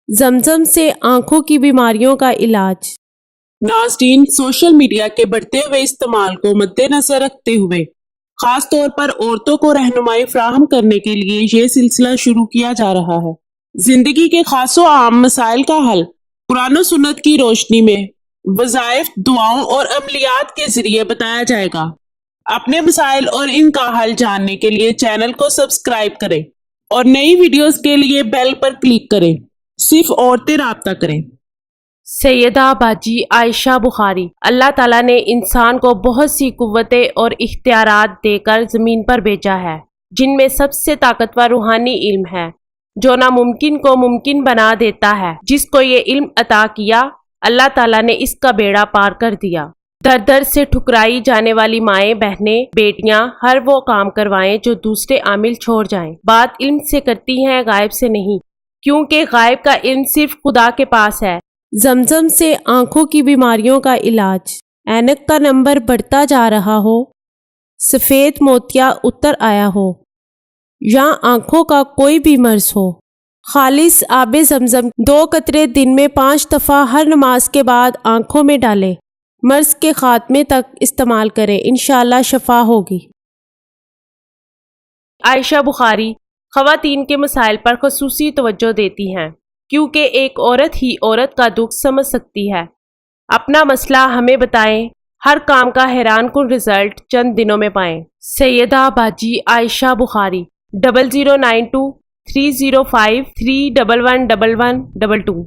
زمزم سے آنکھوں کی بیماریوں کا علاج۔ ناظرین، سوشل میڈیا کے بڑھتے ہوئے استعمال کو مد نظر رکھتے ہوئے خاص طور پر عورتوں کو رہنمائی فراہم کرنے کے لیے یہ سلسلہ شروع کیا جا رہا ہے۔ زندگی کے خاص و عام مسائل کا حل قرآن و سنت کی روشنی میں وظائف، دعاؤں اور عملیات کے ذریعے بتایا جائے گا۔ اپنے مسائل اور ان کا حل جاننے کے لیے چینل کو سبسکرائب کریں اور نئی ویڈیوز کے لیے بیل پر کلک کریں۔ صرف عورتیں رابطہ کریں۔ سیدہ باجی عائشہ بخاری۔ اللہ تعالیٰ نے انسان کو بہت سی قوتیں اور اختیارات دے کر زمین پر بھیجا ہے، جن میں سب سے طاقتور روحانی علم ہے، جو ناممکن کو ممکن بنا دیتا ہے۔ جس کو یہ علم عطا کیا، اللہ تعالیٰ نے اس کا بیڑا پار کر دیا۔ در در سے ٹھکرائی جانے والی مائیں، بہنیں، بیٹیاں ہر وہ کام کروائیں جو دوسرے عامل چھوڑ جائیں۔ بات علم سے کرتی ہیں، غائب سے نہیں، کیونکہ غائب کا علم صرف خدا کے پاس ہے۔ زمزم سے آنکھوں کی بیماریوں کا علاج۔ اینک کا نمبر بڑھتا جا رہا ہو، سفید موتیا اتر آیا ہو، یا آنکھوں کا کوئی بھی مرض ہو، خالص آب زمزم 2 قطرے دن میں 5 دفعہ ہر نماز کے بعد آنکھوں میں ڈالیں۔ مرض کے خاتمے تک استعمال کریں، انشاءاللہ شفا ہوگی۔ عائشہ بخاری خواتین کے مسائل پر خصوصی توجہ دیتی ہیں، کیونکہ ایک عورت ہی عورت کا دکھ سمجھ سکتی ہے۔ اپنا مسئلہ ہمیں بتائیں، ہر کام کا حیران کن رزلٹ چند دنوں میں پائیں۔ سیدہ باجی عائشہ بخاری 0092 305 3111122